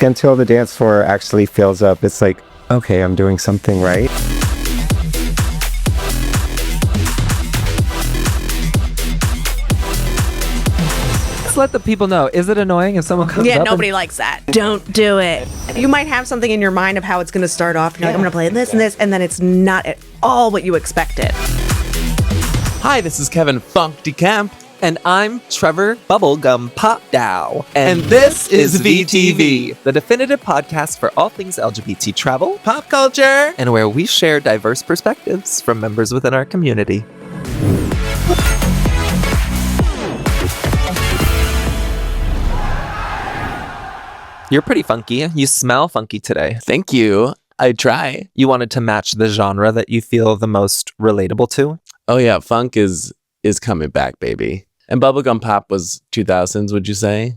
Until the dance floor actually fills up, it's like, okay, I'm doing something right. Let the people know. Is it annoying if someone comes up? Yeah, nobody likes that. Don't do it. You might have something in your mind of how it's going to start off. You're like, I'm going to play this and this, and then it's not at all what you expected. Hi, this is Kevin Funk DeCamp. And I'm Trevor Bubblegum Pop Dow. And this is VTV, the definitive podcast for all things LGBT travel, pop culture, and where we share diverse perspectives from members within our community. You're pretty funky. You smell funky today. Thank you. I try. You wanted to match the genre that you feel the most relatable to? Oh yeah, funk is coming back, baby. And bubblegum pop was 2000s, would you say?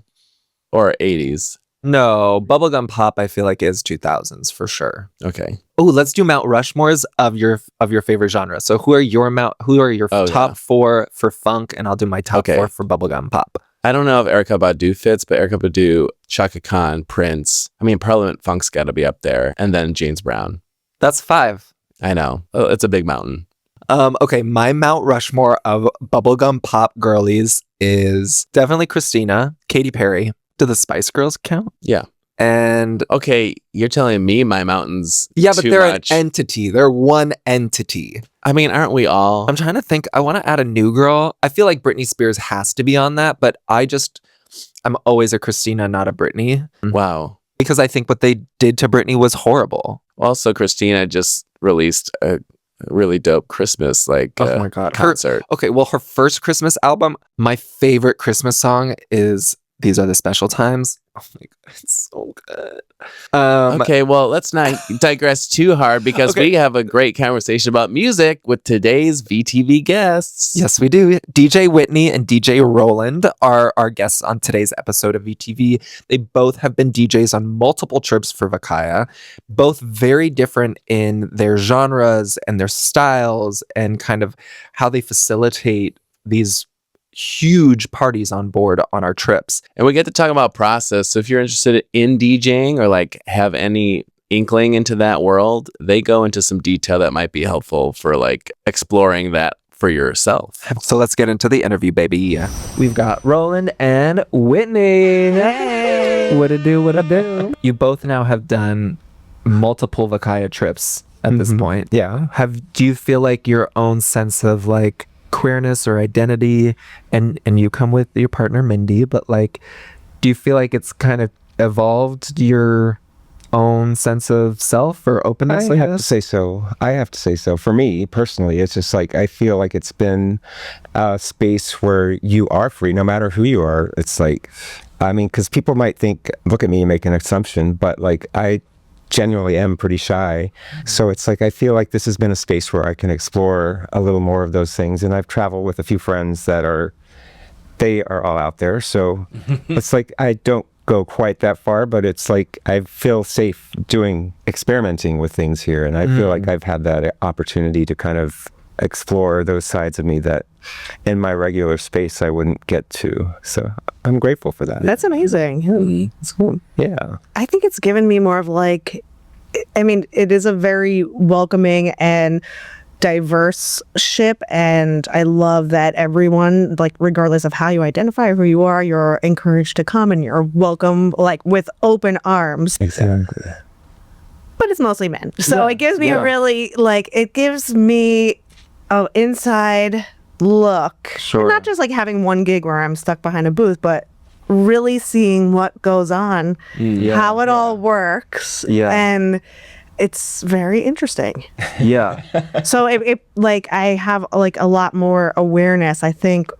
Or 80s? No, bubblegum pop I feel like is 2000s for sure. Okay. Oh, let's do Mount Rushmores of your favorite genre. So who are your top 4 for funk, and I'll do my top 4 for bubblegum pop. I don't know if Erykah Badu fits, but Erykah Badu, Chaka Khan, Prince. I mean, Parliament Funk's got to be up there, and then James Brown. That's 5. I know. Oh, it's a big mountain. Okay, my Mount Rushmore of bubblegum pop girlies is definitely Christina, Katy Perry. Do the Spice Girls count? Yeah. And okay, you're telling me my mountain's yeah, but too they're much. an entity. They're one entity. I mean, aren't we all? I'm trying to think. I want to add a new girl. I feel like Britney Spears has to be on that, but I'm always a Christina, not a Britney. Wow. Because I think what they did to Britney was horrible. Also, Christina just released a really dope Christmas oh my God, concert. Her first Christmas album, my favorite Christmas song is These Are the Special Times. Oh my God, it's so good. Okay, well, let's not digress too hard because we have a great conversation about music with today's VTV guests. Yes, we do. DJ Whitney and DJ Roland are our guests on today's episode of VTV. They both have been DJs on multiple trips for Vakaya, both very different in their genres and their styles and kind of how they facilitate these huge parties on board on our trips. And we get to talk about process. So if you're interested in DJing or like have any inkling into that world, they go into some detail that might be helpful for like exploring that for yourself. So let's get into the interview, baby. We've got Roland and Whitney. Hey! What it do? You both now have done multiple Vakaya trips at this point. Yeah. Do you feel like your own sense of like queerness or identity, and you come with your partner Mindy, but like, do you feel like it's kind of evolved your own sense of self or openness? I have to say so. For me personally, it's just like I feel like it's been a space where you are free no matter who you are. It's like, I mean, because people might look at me and make an assumption, but like I genuinely am pretty shy. So it's like I feel like this has been a space where I can explore a little more of those things. And I've traveled with a few friends they are all out there. So it's like I don't go quite that far, but it's like I feel safe experimenting with things here. And I feel like I've had that opportunity to kind of explore those sides of me that in my regular space I wouldn't get to. So I'm grateful for that. That's amazing. It's cool. Yeah. I think it's given me more of like, I mean, it is a very welcoming and diverse ship, and I love that everyone, like regardless of how you identify or who you are, you're encouraged to come and you're welcome like with open arms. Exactly. But it's mostly men. So it gives me a really it gives me an inside look. Sure. Not just like having one gig where I'm stuck behind a booth, but really seeing what goes on, how it all works. Yeah. And it's very interesting. Yeah. So it like I have like a lot more awareness, I think,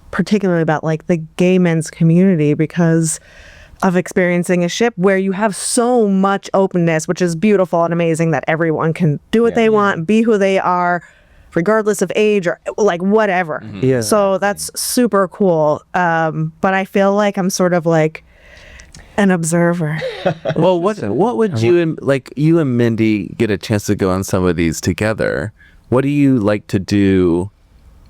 particularly about like the gay men's community because of experiencing a ship where you have so much openness, which is beautiful and amazing that everyone can do what they want, be who they are, regardless of age or like whatever. Yeah. So that's super cool. But I feel like I'm sort of like an observer. Well, what would you and Mindy get a chance to go on some of these together? What do you like to do?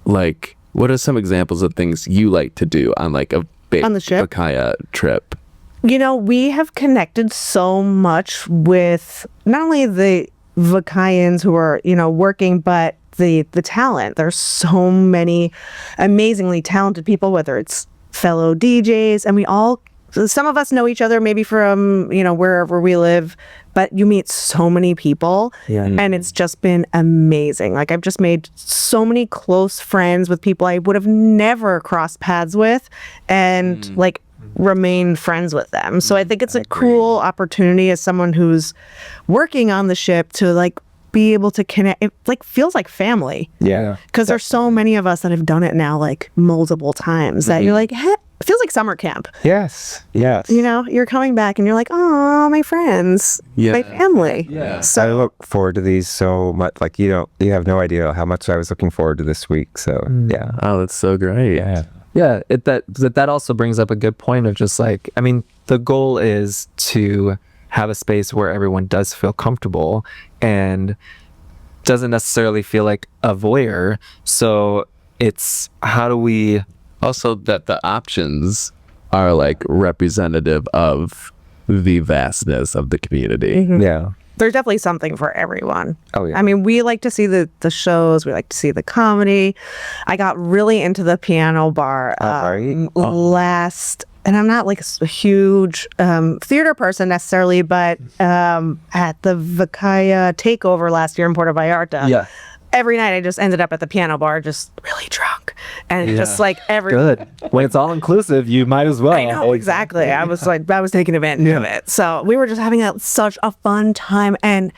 Like, what are some examples of things you like to do on like a On the ship? Vakaya trip? You know, we have connected so much with not only the Vakayans who are, you know, working, but the talent. There's so many amazingly talented people, whether it's fellow DJs, and some of us know each other maybe from, you know, wherever we live, but you meet so many people and it's just been amazing. Like, I've just made so many close friends with people I would have never crossed paths with and like remain friends with them. So I think it's a cool opportunity as someone who's working on the ship to like be able to connect. It like feels like family. Yeah. Because there's so many of us that have done it now like multiple times that you're like, it feels like summer camp. Yes. Yes. You know, you're coming back and you're like, oh, my friends, my family. Yeah. I So look forward to these so much. Like, you have no idea how much I was looking forward to this week. So yeah. Oh, that's so great. Yeah. Yeah, that also brings up a good point of just like, I mean, the goal is to have a space where everyone does feel comfortable and doesn't necessarily feel like a voyeur. So it's how do we Also, that the options are like representative of the vastness of the community. Yeah. there's definitely something for everyone. Oh, yeah. I mean, we like to see the shows. We like to see the comedy. I got really into the piano bar last, and I'm not like a huge theater person necessarily, but at the Vakaya takeover last year in Puerto Vallarta, every night I just ended up at the piano bar just really drunk. And just like Good. When it's all inclusive, you might as well. I know, exactly. I was taking advantage of it. So we were just having such a fun time, and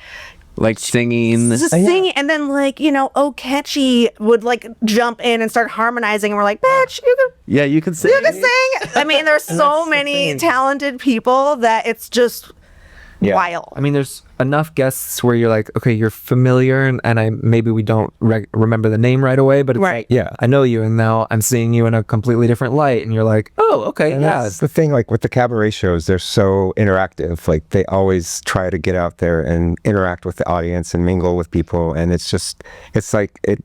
Like singing. just singing, and then like, Okechi would like jump in and start harmonizing, and we're like, bitch, Yeah, you can sing. you can sing. I mean, there's so many talented people that it's just wild. I mean, there's enough guests where you're like, okay, you're familiar, and maybe we don't remember the name right away, but it's like, I know you, and now I'm seeing you in a completely different light, and you're like, oh, okay, And that's the thing, like with the cabaret shows, they're so interactive. Like they always try to get out there and interact with the audience and mingle with people, and it's like it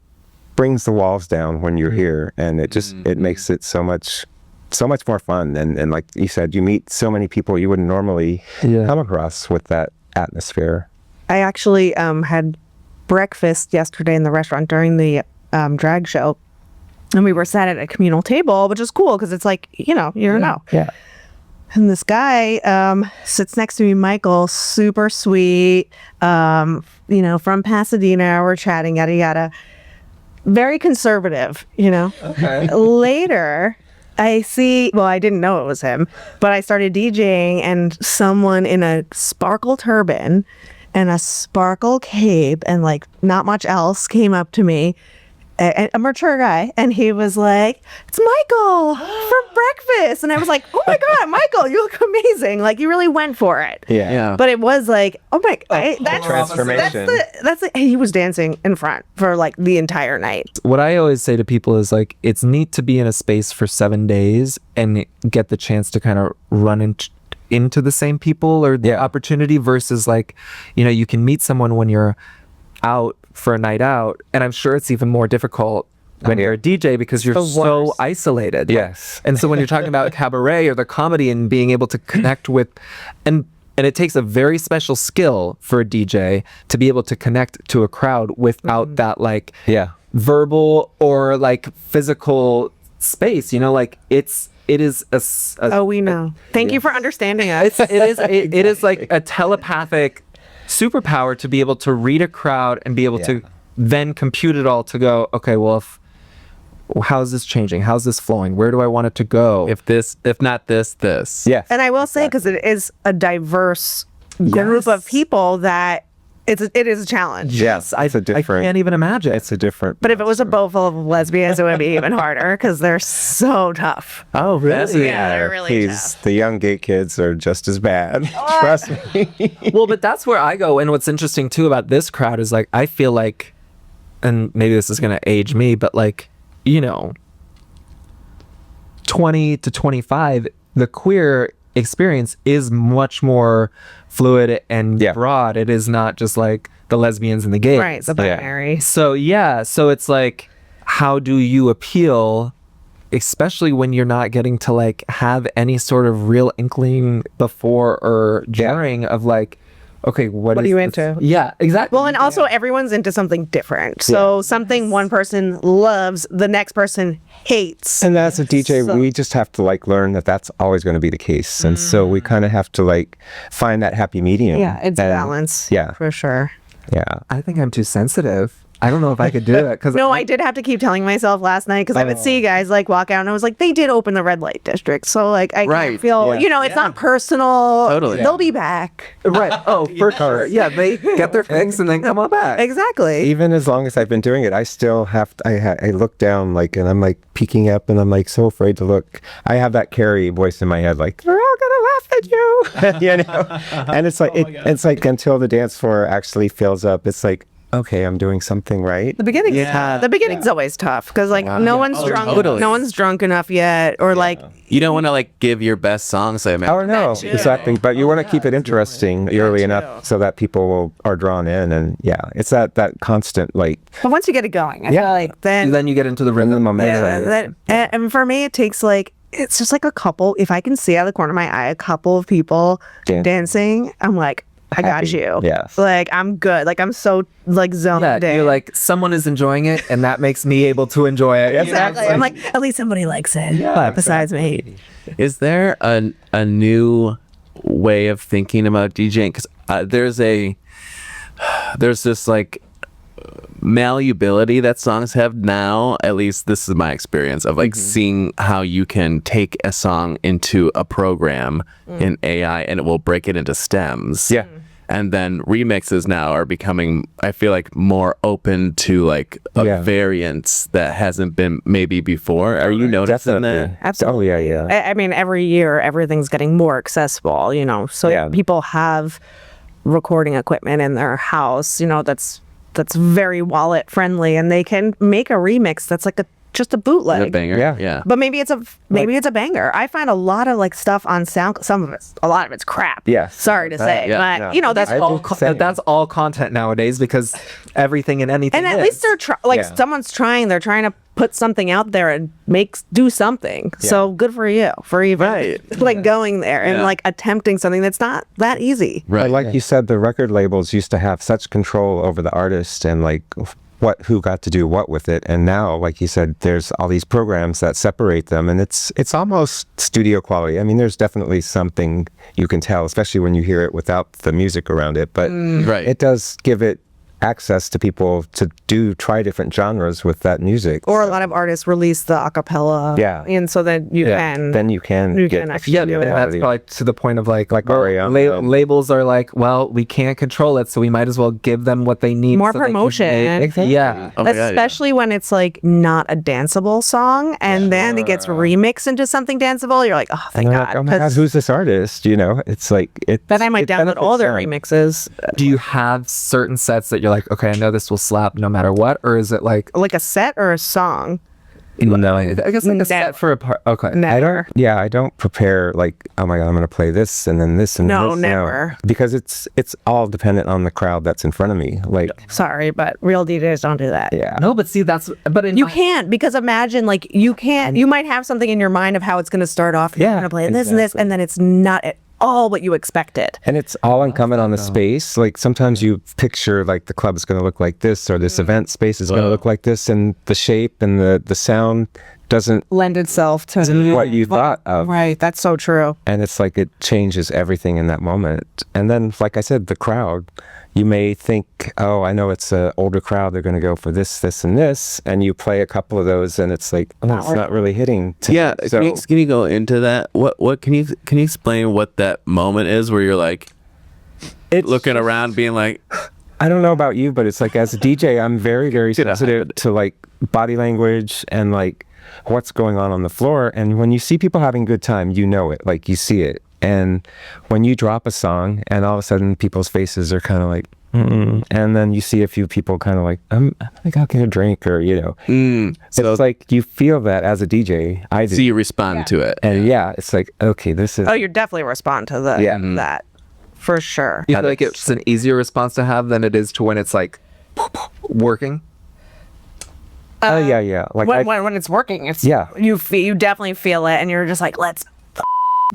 brings the walls down when you're here, and it makes it so much more fun. And like you said, you meet so many people you wouldn't normally come across with that atmosphere. I actually had breakfast yesterday in the restaurant during the drag show, and we were sat at a communal table, which is cool because it's like, you never know. Yeah. And this guy sits next to me, Michael, super sweet, from Pasadena. We're chatting, yada, yada. Very conservative, Okay. Later, I didn't know it was him, but I started DJing, and someone in a sparkle turban and a sparkle cape and like not much else came up to me, a mature guy, and he was like, "It's Michael for breakfast." And I was like, "Oh my God, Michael, you look amazing. Like you really went for it." Yeah. But it was like, oh my, that's transformation. he was dancing in front for like the entire night. What I always say to people is like, it's neat to be in a space for 7 days and get the chance to kind of run into the same people or the opportunity versus like, you can meet someone when you're out for a night out, and I'm sure it's even more difficult when you're a DJ because you're so isolated. Yes. And so when you're talking about cabaret or the comedy and being able to connect with, and it takes a very special skill for a DJ to be able to connect to a crowd without that like verbal or like physical space, like it is a We know. Thank you for understanding us. it is like a telepathic superpower to be able to read a crowd and be able to then compute it all to go, okay, well, how's this changing? How's this flowing? Where do I want it to go? If not this. Yes. And I will say, because it is a diverse group of people, that it is a challenge. Yes. I can't even imagine. It's a different. But if it was a boat full of lesbians, it would be even harder because they're so tough. Oh, really? Yeah, they're really tough. The young gay kids are just as bad. Trust me. Well, but that's where I go. And what's interesting too about this crowd is like, I feel like, and maybe this is going to age me, but like, 20 to 25, the queer experience is much more fluid and broad. It is not just like the lesbians and the gays. Right, the binary. So it's like, how do you appeal especially when you're not getting to like have any sort of real inkling before or during of like, okay, what What is are you this? into? Yeah, exactly. Well, and also everyone's into something different. So something one person loves, the next person hates. And as a DJ, we just have to like learn that that's always going to be the case. And so we kind of have to like find that happy medium. Yeah, it's a And- balance. Yeah. For sure. Yeah. I think I'm too sensitive. I don't know if I could do it because No, I did have to keep telling myself last night because I would see guys like walk out and I was like, they did open the red light district. So like I Right. can't feel, Yeah. you know, it's not personal. Totally. They'll be back. right. Oh, for sure. Yeah, they get their fix and then come on back. Exactly. Even as long as I've been doing it, I still have I look down like, and I'm like peeking up and I'm like so afraid to look. I have that Carrie voice in my head like, they're all gonna laugh at you. You know? And it's like, it's like until the dance floor actually fills up, it's like, okay, I'm doing something right. The beginning's Yeah. the beginning's always tough because like no one's drunk, totally. no one's drunk enough yet, or like You don't want to like give your best songs. I Oh no, too. exactly. But you want to keep it interesting early enough so that people are drawn in, and it's that constant like but once you get it going, I feel like Then you get into the rhythm. yeah, and for me it takes like it's just like a couple. If I can see out of the corner of my eye a couple of people dancing, I'm like, I got Happy. you. Yes. Like I'm good. Like I'm so like zoned Yeah, in. you're like, someone is enjoying it, and that makes me able to enjoy it. Exactly. I'm like, at least somebody likes it. Yeah, Besides me. Is there a new way of thinking about DJing? Because there's this like malleability that songs have now. At least this is my experience of like seeing how you can take a song into a program in AI and it will break it into stems. Yeah. And then remixes now are becoming, I feel like, more open to like a variance that hasn't been maybe before. Are you noticing that? Absolutely. Oh yeah. I mean, every year everything's getting more accessible, you know. So people have recording equipment in their house, you know, that's very wallet friendly, and they can make a remix that's like just a bootleg. A banger. Yeah. But maybe it's a banger. I find a lot of like stuff on sound. A lot of it's crap. Yes. Sorry to say, yeah, but you know that's That's all content nowadays because everything and anything. and at least they're someone's trying. They're trying to put something out there and do something. So good for you for even like going there and like attempting something that's not that easy. Right. But like you said, the record labels used to have such control over the artist and like who got to do what with it, and now, like you said, there's all these programs that separate them, and it's almost studio quality. I mean, there's definitely something you can tell, especially when you hear it without the music around it, but it does give it access to people to try different genres with that music. Or a lot of artists release the acapella. Yeah. And so then you can. Then you can get actually do it. that's probably to the point of like Mario. labels are like, well, we can't control it, so we might as well give them what they need. More so they can promotion. make- Exactly. Yeah. Oh my God, yeah. Especially when it's like not a danceable song and then it gets remixed into something danceable. You're like, oh, thank And they're God. like, oh my God, 'Cause who's this artist? You know, it's like then I might it download all their benefits remixes. Do you have certain sets that you're like, okay, I know this will slap no matter what, or is it like, Like a set or a song? No, I guess like a set for a part? Okay. Never. I don't prepare like, oh my God, I'm going to play this and then this and No, this. never. Because it's all dependent on the crowd that's in front of me. Like, Sorry, but real DJs don't do that. yeah. No, but see, You can't, because imagine like you might have something in your mind of how it's going to start off. You're going to play this and this, and then it's not at all what you expected. And it's all incumbent on the space. Like sometimes you picture like the club is going to look like this or this event space is going to look like this, and the shape and the sound doesn't Lend itself to what you thought of. Right. That's so true. And it's like it changes everything in that moment. And then, like I said, the crowd, you may think, oh, I know it's an older crowd. They're going to go for this, this, and this. And you play a couple of those and it's like, oh, it's not really hitting. Yeah, So, can you go into that? What can you explain what that moment is where you're like looking around, being like, I don't know about you, but it's like as a DJ, I'm very, very sensitive to like body language and like what's going on the floor. And when you see people having a good time, you know it, like you see it. And when you drop a song and all of a sudden people's faces are kind of like, and then you see a few people kind of like, I think I'll get a drink, or, you know, so it's like you feel that as a DJ. I do. so you respond to it. And it's like, okay, this is. Oh, you definitely respond to that for sure. You feel like it's an easier response to have than it is to when it's like working? Oh yeah. Like when it's working, it's Yeah. you definitely feel it, and you're just like, let's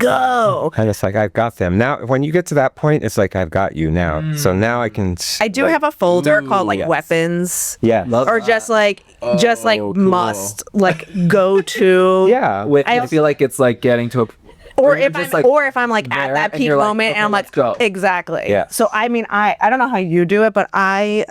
go. and it's like I've got them now. When you get to that point, it's like I've got you now. So now I can. I do have a folder called like weapons, Yeah. or just like cool. must like go to. Yeah. I feel like it's like getting to a Or you're if just, I'm, like, or if I'm like at there that and peak you're like, moment, okay, and I'm like, let's go. exactly. Yeah. So I mean, I don't know how you do it, but I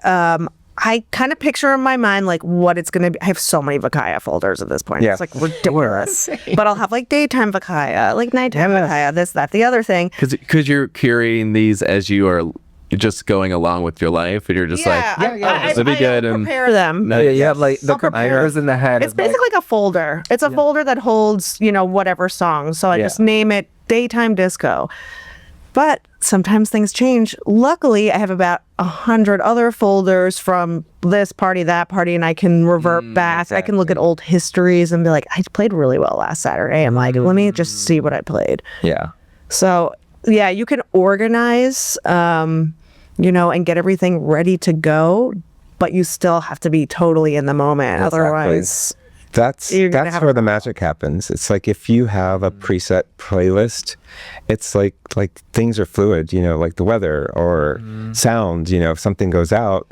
kind of picture in my mind like what it's gonna be. I have so many Vakaya folders at this point. Yeah. It's like ridiculous. But I'll have like daytime Vakaya, like nighttime Vakaya, this, that, the other thing. Because you're curating these as you are just going along with your life, and you're just this would be good. And Prepare them. you have like the I'll prepare. computers in the head. It's basically like a folder. It's a folder that holds, whatever song. So I just name it Daytime Disco. But sometimes things change. Luckily, I have about 100 other folders from this party, that party, and I can revert back. I can look at old histories and be like, I played really well last Saturday. I'm like, let me just see what I played. Yeah. So, yeah, you can organize, and get everything ready to go, but you still have to be totally in the moment. Exactly. Otherwise, That's You're gonna have where a the magic happens. It's like if you have a preset playlist, it's like things are fluid, like the weather or sound, if something goes out,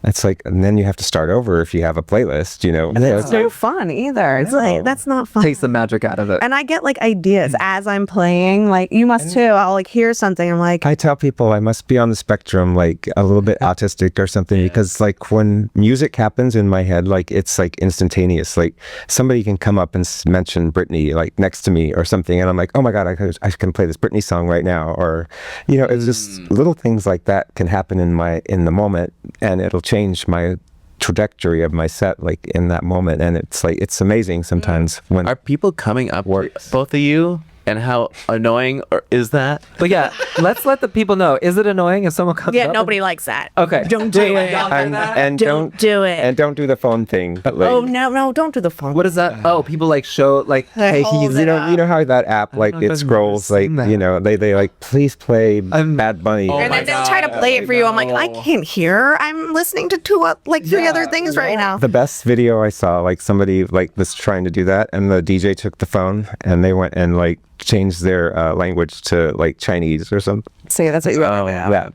it's like, and then you have to start over if you have a playlist, And it's no fun either. It's like, that's not fun. takes the magic out of it. And I get like ideas as I'm playing. Like you must too. I'll like hear something. I'm like, I tell people I must be on the spectrum, like a little bit autistic or something, because like when music happens in my head, like it's like instantaneous. Like somebody can come up and mention Britney like next to me or something, and I'm like, oh my God, I can play this Britney song right now. Or, it's just little things like that can happen in the moment, and it'll change my trajectory of my set like in that moment. And it's like it's amazing sometimes when are people coming up to both of you, and how annoying is that? But yeah, let's let the people know. Is it annoying if someone comes up? nobody likes that. Okay. Don't do it. and Don't do it. and don't do the phone thing. Like, Oh no, don't do the phone. What is that? Oh, people like show like, hey, hold he's it you know how that app like know if it I've scrolls ever like seen that. they like please play Bad Bunny. And then they'll try to play it for you. I'm like, I can't hear. I'm listening to three other things right now. The best video I saw, like somebody like was trying to do that, and the DJ took the phone and they went and like changed their language to like Chinese or something. See, that's what you wrote. Yeah,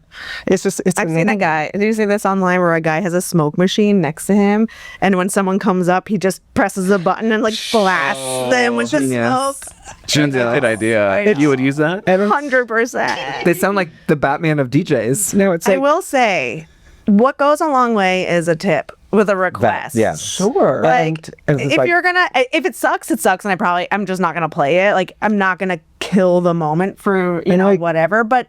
it's I've seen a guy. Did you see this online where a guy has a smoke machine next to him, and when someone comes up, he just presses a button and like blasts them with the smoke. Shouldn't be a good idea. You would use that? 100%. They sound like the Batman of DJs. No, it's I like will say, what goes a long way is a tip with a request. yeah. Sure. Like, And it's if like- you're gonna, if it sucks, it sucks, and I'm just not gonna play it. Like, I'm not gonna kill the moment for like- whatever. But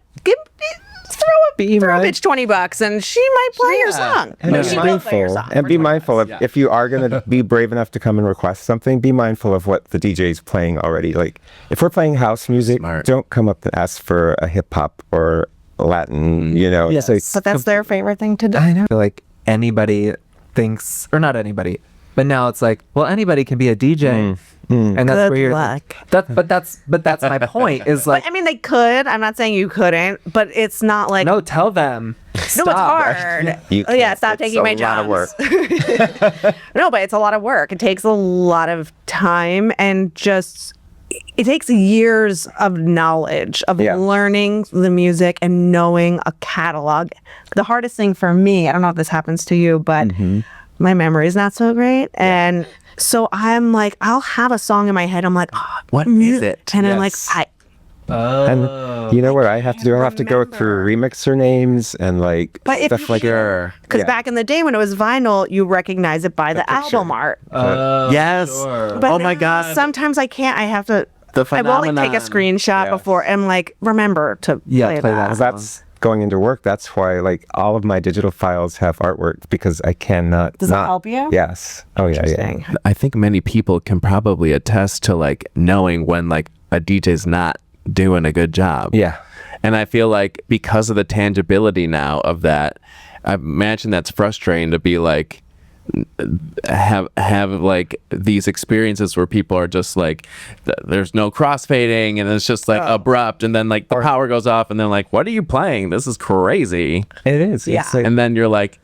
throw a bitch $20, and she might play your song. And But be she will play your mindful, song and for be 20 mindful bucks. if you are going to be brave enough to come and request something, be mindful of what the DJ's playing already. Like if we're playing house music, Smart. don't come up and ask for a hip hop or Latin, Yes. It's like, But that's their favorite thing to do. I know. I feel like anybody thinks, or not anybody, but now it's like, well, anybody can be a DJ, and that's Good where you're. luck. But that's my point. Is like, I mean, they could. I'm not saying you couldn't, but it's not like no, tell them. No, it's Stop. hard. You Yeah, can't. stop It's taking a my lot jobs. of work. No, but it's a lot of work. It takes a lot of time, and just it takes years of knowledge of Yeah. learning the music and knowing a catalog. The hardest thing for me, I don't know if this happens to you, but my memory is not so great, and so I'm like, I'll have a song in my head. I'm like, oh, What is it? and I'm like, And you know what I have to do? I have to go through remixer names and like But if stuff you like hear- that. because Yeah. back in the day when it was vinyl, you recognize it by the album art. Yes. But Oh my now, God. sometimes I can't. I have to. The I will like take a phenomenon. screenshot before and like remember to play that. 'Cause that's going into work. That's why like all of my digital files have artwork because I cannot. Does it not, help you? Yes. Oh yeah, yeah. Interesting. I think many people can probably attest to like knowing when like a DJ's not doing a good job. Yeah. And I feel like because of the tangibility now of that, I imagine that's frustrating to be like have like these experiences where people are just like there's no crossfading and it's just like abrupt, and then like the power goes off and they're like, what are you playing? This is crazy. It is. Yeah. It's like, And then you're like,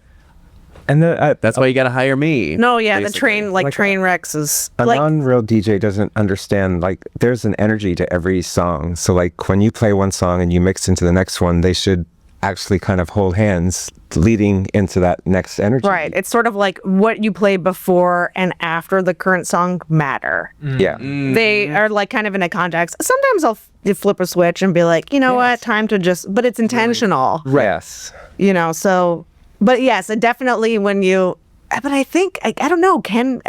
And the, That's why you got to hire me. No, yeah, the basically. train, like Like train wrecks is a like, non-real DJ doesn't understand, like, there's an energy to every song. So, like, when you play one song and you mix into the next one, they should actually kind of hold hands leading into that next energy. right. It's sort of like what you play before and after the current song matter. Yeah. They are like kind of in a context. Sometimes I'll flip a switch and be like, you know what, time to just, but it's intentional, Yes. you know, so, but yes, it definitely when you, but I think, I don't know, can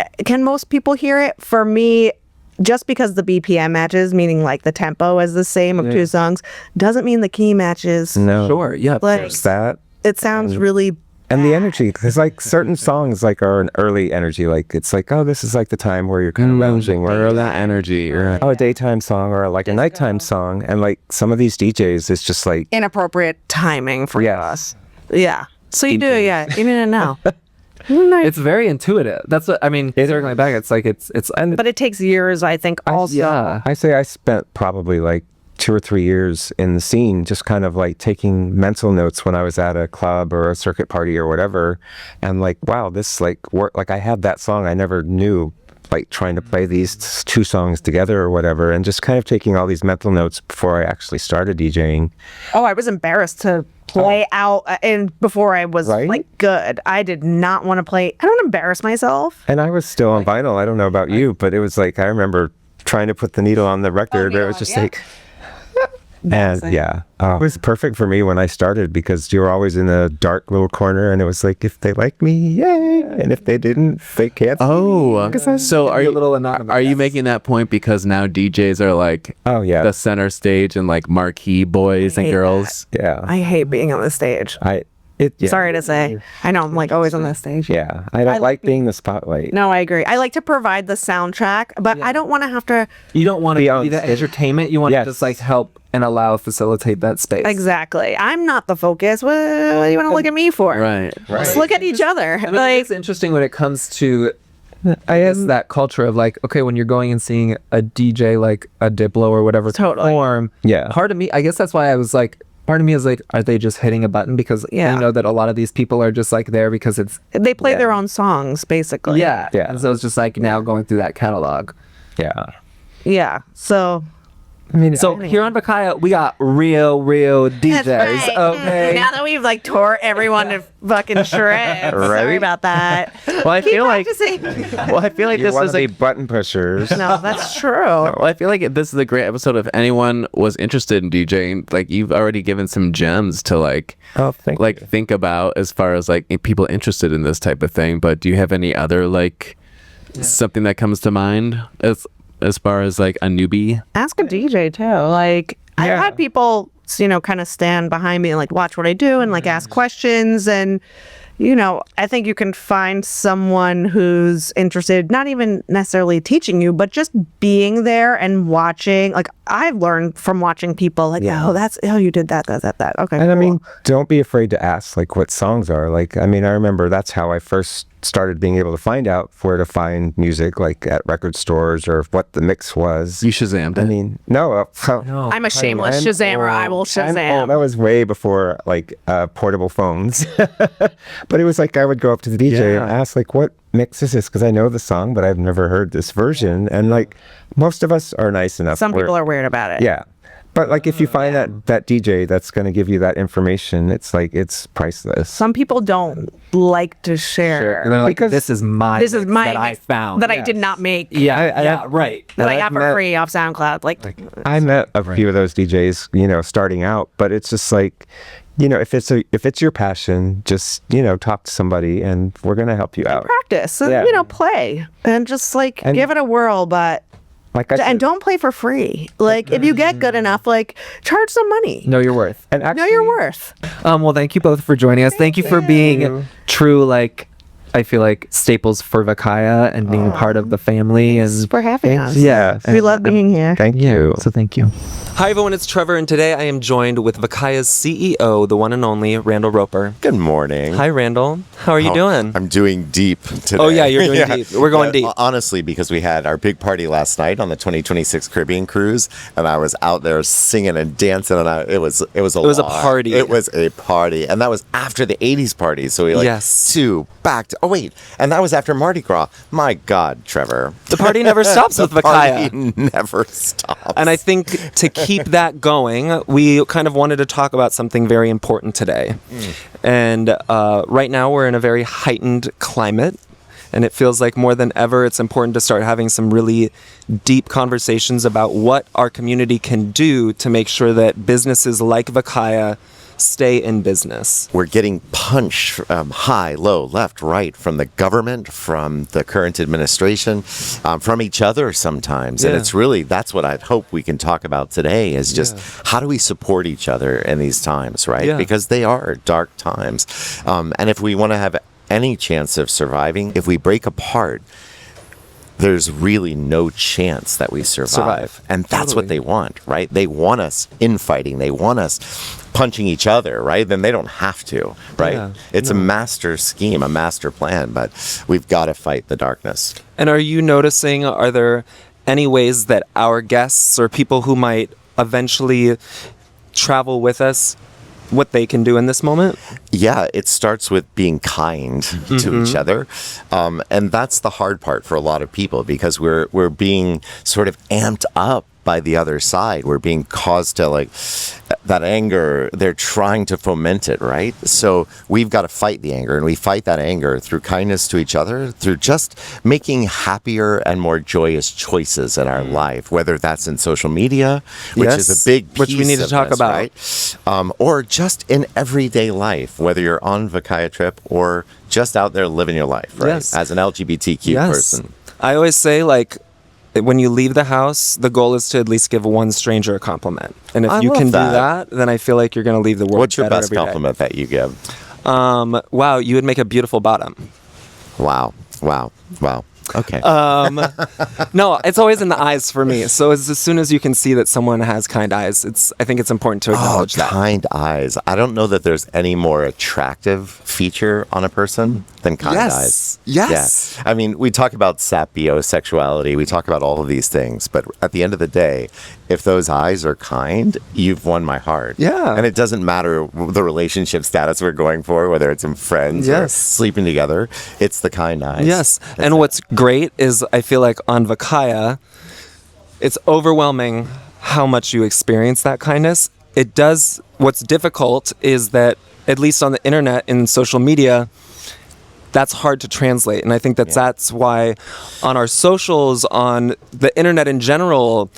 most people hear it? For me, just because the BPM matches, meaning like the tempo is the same of two songs, doesn't mean the key matches. No. Sure. Yeah. Like, There's that. it sounds really And the energy, because like certain songs like are an early energy, like it's like, oh, this is like the time where you're kind of lounging, Or that energy. Or, a daytime song or like a nighttime song. And like some of these DJs, it's just like, inappropriate timing for Yes. us. Yeah. So you do, yeah. Even in now. It's very intuitive. That's what I mean. Circling back, it's like it's and But it takes years, I think, also. yeah. I say I spent probably like 2 or 3 years in the scene, just kind of like taking mental notes when I was at a club or a circuit party or whatever. And like, wow, this like work, like I had that song I never knew, like trying to play these two songs together or whatever, and just kind of taking all these mental notes before I actually started DJing. Oh, I was embarrassed to play out and before I was Right? like good. I did not want to play. I don't embarrass myself. And I was still on vinyl. I don't know about you, but it was like, I remember trying to put the needle on the record. It was just like, and yeah, it was perfect for me when I started because you were always in a dark little corner, and it was like, if they like me, yay, and if they didn't, they can't. Oh, so are you a little anonymous. Are you making that point because now DJs are like Oh yeah, the center stage and like marquee boys and hate girls? yeah. I hate being on the stage. Yeah. Sorry to say. I know I'm like always on the stage. Yeah, I don't like being the spotlight. No, I agree. I like to provide the soundtrack, but I don't want to have to. You don't want to Be be on the stage. entertainment. You want Yes. to just like help and facilitate that space. Exactly. I'm not the focus. What do you want to look at me for? Right. Let's look at each other. I mean, Like, it's interesting when it comes to guess that culture of like, okay, when you're going and seeing a DJ like a Diplo or whatever Totally. perform, Yeah. part of me, I guess that's why I was like, part of me is like, are they just hitting a button? Because Yeah. I know that a lot of these people are just like there because it's they play their own songs, basically. yeah. Yeah. And so it's just like now going through that catalog. Yeah. Yeah. So. I mean, So here on Vakaya, we got real DJs. That's right. Okay. Now that we've like tore everyone to fucking shreds. Sorry Right? about that. Well, I feel like Practicing. you this want was to a be button pushers. No, that's true. well, I feel like this is a great episode. If anyone was interested in DJing, like you've already given some gems to like Oh, thank you. think about as far as like people interested in this type of thing. But do you have any other like something that comes to mind as far as like a newbie? Ask a DJ too. Like I've Yeah. had people, kind of stand behind me and like watch what I do and like ask questions and. I think you can find someone who's interested, not even necessarily teaching you, but just being there and watching. Like I've learned from watching people like, you did that. Okay. And I cool. mean, don't be afraid to ask like what songs are. Like, I mean, I remember that's how I first started being able to find out where to find music, like at record stores or what the mix was. You Shazammed it. I mean, no, I'm a shameless Shazammer. I will Shazam. That was way before like portable phones. But it was like I would go up to the DJ and ask like, what mix is this? Because I know the song, but I've never heard this version. And like most of us are nice enough. Some people are weird about it. Yeah. But like if you find that DJ that's going to give you that information, it's like it's priceless. Some people don't like to share. And they're like, Because this is my This is mix my that I mix found. that I did not make. Yeah, right. That I I've got for met- free off SoundCloud. Like I met a few of those DJs, starting out, but it's just like, if it's your passion, just, talk to somebody and we're going to help you out. practice and Yeah. play and just like And- give it a whirl, but Like I said, and don't play for free. Like if you get good enough, like charge some money. Know your worth. and Know actually, your worth. Well, thank you both for joining us. Thank you for being true, like, I feel like staples for Vakaya and being part of the family. And for having us. yeah, We love being here. Thank yeah. you. So thank you. Hi everyone, it's Trevor, and today I am joined with Vakaya's CEO, the one and only Randall Roper. Good morning. Hi Randall, how are you doing? I'm doing deep today. Oh yeah, you're doing deep. We're going deep. Honestly, because we had our big party last night on the 2026 Caribbean cruise, and I was out there singing and dancing, and it was a party. It was a party, and that was after the 80s party. So we and that was after Mardi Gras. My God, Trevor. The party never stops with Vakaya. The party never stops. And I think to keep that going, we kind of wanted to talk about something very important today. And right now we're in a very heightened climate. And it feels like more than ever, it's important to start having some really deep conversations about what our community can do to make sure that businesses like Vakaya stay in business. We're getting punched high, low, left, right from the government, from the current administration, from each other sometimes. And it's really, that's what I'd hope we can talk about today is just how do we support each other in these times, right? Yeah. Because they are dark times. And if we want to have any chance of surviving, if we break apart, there's really no chance that we survive. And that's what they want, right? They want us infighting. They want us punching each other, right? Then they don't have to, right? Yeah, it's a master scheme, a master plan, but we've got to fight the darkness. And are you noticing, are there any ways that our guests or people who might eventually travel with us, what they can do in this moment? Yeah, it starts with being kind to each other. And that's the hard part for a lot of people because we're being sort of amped up by the other side. We're being caused to like that anger. They're trying to foment it, right? So we've got to fight the anger, and we fight that anger through kindness to each other, through just making happier and more joyous choices in our life, whether that's in social media, which is a big piece which we need to talk about, right? Or just in everyday life, whether you're on Vakaya trip or just out there living your life, right? Yes. As an LGBTQ person. I always say, like, when you leave the house, the goal is to at least give one stranger a compliment. And if I you love can do that. that, then I feel like you're going to leave the world What's your better best every day. compliment that you give? Wow, you would make a beautiful bottom. Wow. Okay. No, it's always in the eyes for me. So as soon as you can see that someone has kind eyes, I think it's important to acknowledge that. Kind eyes. I don't know that there's any more attractive feature on a person than kind eyes. Yes. Yeah. I mean, we talk about sapiosexuality. We talk about all of these things. But at the end of the day, if those eyes are kind, you've won my heart. Yeah. And it doesn't matter the relationship status we're going for, whether it's in friends or sleeping together. It's the kind eyes. Yes. That's And it. what's great is I feel like on Vakaya, it's overwhelming how much you experience that kindness. What's difficult is that, at least on the internet, in social media, that's hard to translate. And I think that's why on our socials, on the internet in general,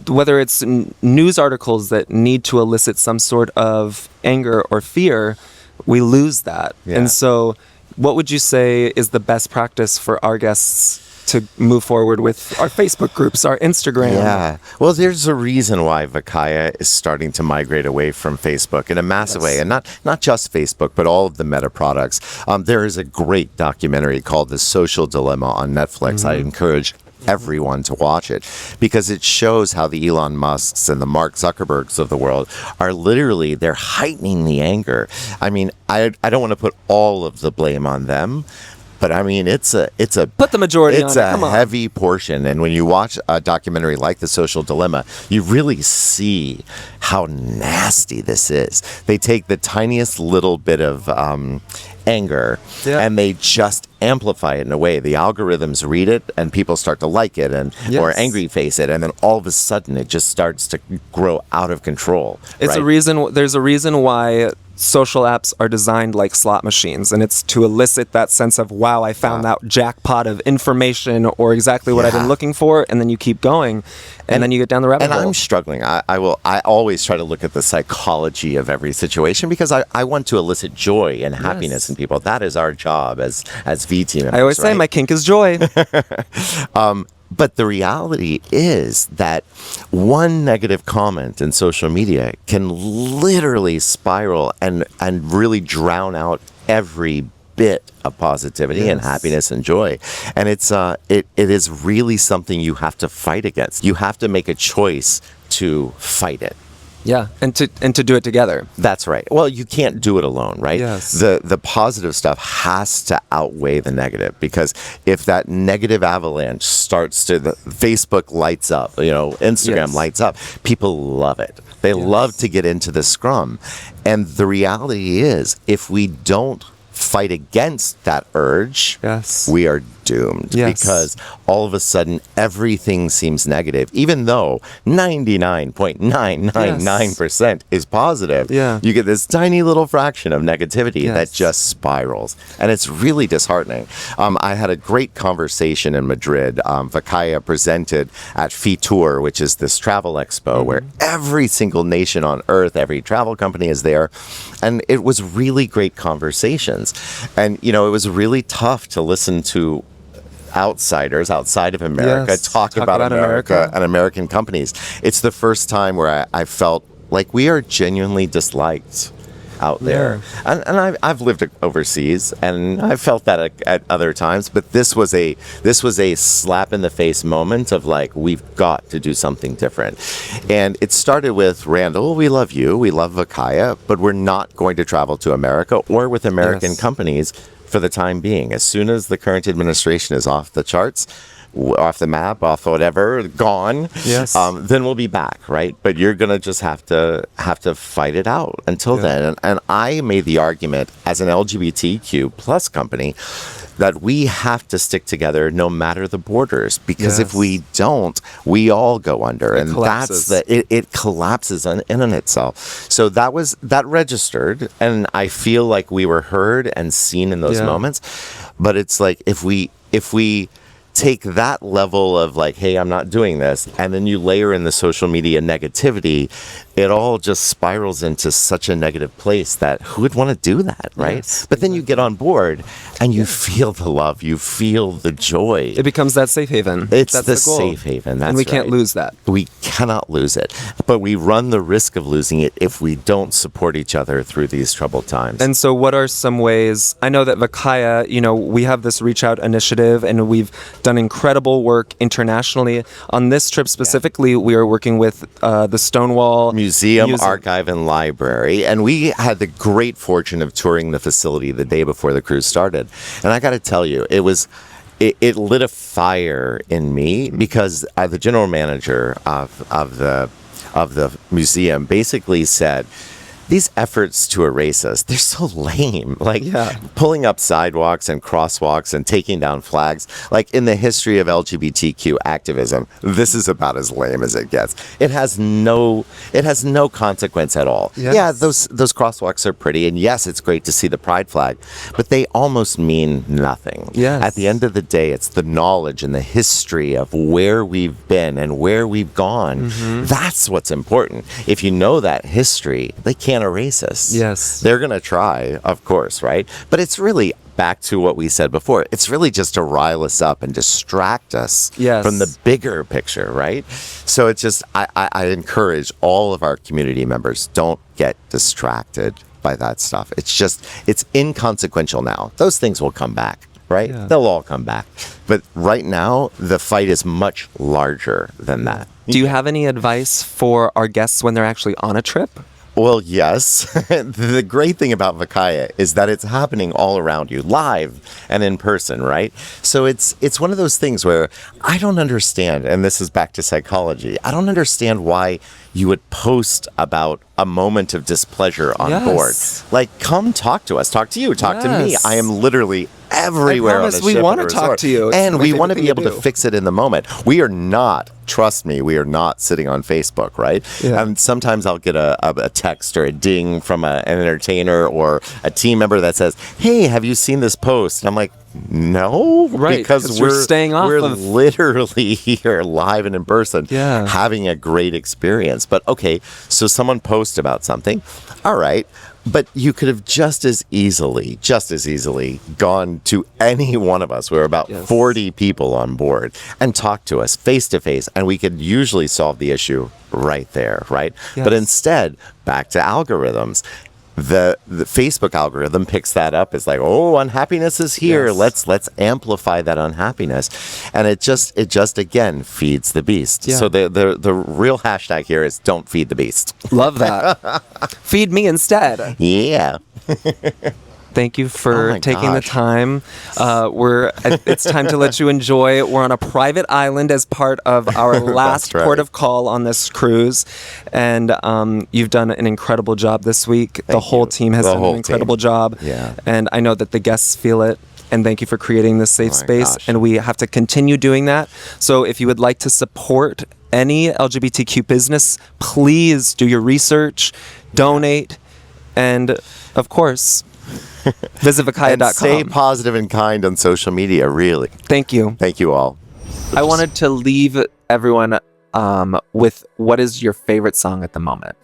whether it's news articles that need to elicit some sort of anger or fear, we lose that. Yeah. And so what would you say is the best practice for our guests to move forward with our Facebook groups, our Instagram? Yeah. Well, there's a reason why Vakaya is starting to migrate away from Facebook in a massive way. And not just Facebook, but all of the Meta products. There is a great documentary called The Social Dilemma on Netflix. I encourage everyone to watch it because it shows how the Elon Musks and the Mark Zuckerbergs of the world are literally, they're heightening the anger. I mean, I don't want to put all of the blame on them, but I mean, it's a Put the majority on it's it. a Come on. heavy portion. And when you watch a documentary like The Social Dilemma, you really see how nasty this is. They take the tiniest little bit of anger and they just amplify it in a way. The algorithms read it and people start to like it or angry face it, and then all of a sudden it just starts to grow out of control. It's right? There's a reason why social apps are designed like slot machines, and it's to elicit that sense of, wow, I found that jackpot of information or exactly what I've been looking for, and then you keep going, and then you get down the rabbit hole. And I'm struggling. I always try to look at the psychology of every situation because I want to elicit joy and happiness in people. That is our job as V team members. I always say my kink is joy. But the reality is that one negative comment in social media can literally spiral and really drown out every bit of positivity and happiness and joy. And it is really something you have to fight against. You have to make a choice to fight it. Yeah, and to do it together. That's right. Well, you can't do it alone, right? Yes. The positive stuff has to outweigh the negative, because if that negative avalanche starts to, the Facebook lights up, Instagram lights up, people love it. They love to get into the scrum. And the reality is, if we don't fight against that urge, we are doomed, because all of a sudden everything seems negative, even though 99.999% is positive. You get this tiny little fraction of negativity that just spirals, and it's really disheartening. I had a great conversation in Madrid. Vakaya presented at Fitur, which is this travel expo where every single nation on earth, every travel company is there, and it was really great conversations. And it was really tough to listen to outsiders outside of America talk about America and American companies. It's the first time where I felt like we are genuinely disliked out there. And I've lived overseas, and I felt that at other times, but this was a slap in the face moment of like, we've got to do something different. And it started with, Randall, we love you, we love Vakaya, but we're not going to travel to America or with American companies for the time being. As soon as the current administration is off the charts, off the map, off whatever, gone, then we'll be back, right? But you're gonna just have to fight it out until then. And I made the argument as an LGBTQ plus company that we have to stick together no matter the borders, because if we don't, we all go under, and collapses. it collapses in itself. So that registered, and I feel like we were heard and seen in those moments. But it's like, if we take that level of like, hey, I'm not doing this, and then you layer in the social media negativity, it all just spirals into such a negative place that who would want to do that, right? But then you get on board and you feel the love, you feel the joy. It becomes that safe haven. That's the goal. safe haven. That's and we can't lose that. We cannot lose it. But we run the risk of losing it if we don't support each other through these troubled times. And so what are some ways, I know that Vakaya, we have this Reach Out initiative, and we've done incredible work internationally. On this trip specifically, we are working with the Stonewall Museum, Archive, and Library. And we had the great fortune of touring the facility the day before the cruise started. And I got to tell you, it lit a fire in me, because the general manager of the museum basically said, these efforts to erase us, they're so lame. Like pulling up sidewalks and crosswalks and taking down flags. Like, in the history of LGBTQ activism, this is about as lame as it gets. It has no consequence at all. Yeah, those crosswalks are pretty, and yes, it's great to see the pride flag, but they almost mean nothing. At the end of the day, it's the knowledge and the history of where we've been and where we've gone. That's what's important. If you know that history, they can't erase us. They're going to try, of course, right? But it's really back to what we said before. It's really just to rile us up and distract us from the bigger picture, right? So it's just, I encourage all of our community members, don't get distracted by that stuff. It's inconsequential now. Those things will come back, right? They'll all come back. But right now, the fight is much larger than that. Do you have any advice for our guests when they're actually on a trip? Well, yes. The great thing about Vakaya is that it's happening all around you, live and in person, right? So it's one of those things where I don't understand, and this is back to psychology, I don't understand why you would post about a moment of displeasure on board. Like, come talk to us, talk to you, talk to me. I am literally everywhere on a ship. We want to talk to you. And we want to be able to fix it in the moment. We are not, trust me, we are not sitting on Facebook, right? And sometimes I'll get a text or a ding from an entertainer or a team member that says, hey, have you seen this post? And I'm like, no, because we're staying off. We're literally here live and in person, having a great experience. But okay, so someone posts about something, all right. But you could have just as easily gone to any one of us. We're about 40 people on board, and talked to us face to face, and we could usually solve the issue right there, right? But instead, back to algorithms. the Facebook algorithm picks that up. It's like, oh, unhappiness is here. Yes. Let's amplify that unhappiness, and it just again feeds the beast. Yeah. So the real hashtag here is don't feed the beast. Love that. Feed me instead. Yeah. Thank you Oh for my taking the gosh. time. It's time to let you enjoy. We're on a private island as part of our last right. port of call on this cruise, and you've done an incredible job this week. The whole you. team has The done whole an incredible team. job, Yeah. and I know that the guests feel it. And thank you for creating this safe Oh my space. gosh. And we have to continue doing that. So if you would like to support any LGBTQ business, please do your research, donate, and of course, visit And vakaya.com. stay positive and kind on social media. Really. Thank you. Thank you all. I wanted to leave everyone with what is your favorite song at the moment?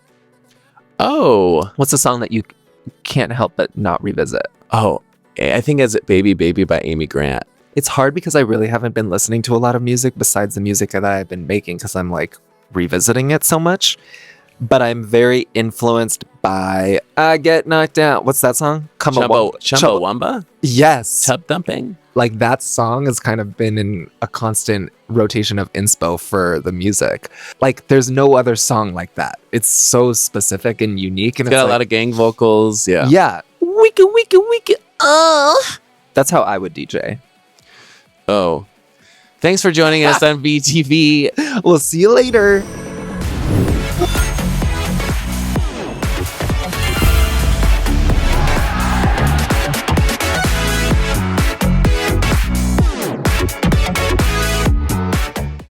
Oh, What's a song that you can't help but not revisit? I think it's Baby Baby by Amy Grant. It's hard because I really haven't been listening to a lot of music besides the music that I've been making because I'm like revisiting it so much. But I'm very influenced by I Get Knocked Down. What's that song? Chumbawamba? Yes. Tub Thumping? Like that song has kind of been in a constant rotation of inspo for the music. Like there's no other song like that. It's so specific and unique. And It's got like, a lot of gang vocals. Yeah. yeah. Wiki, wiki, wiki. That's how I would DJ. Oh. Thanks for joining us on VTV. We'll see you later.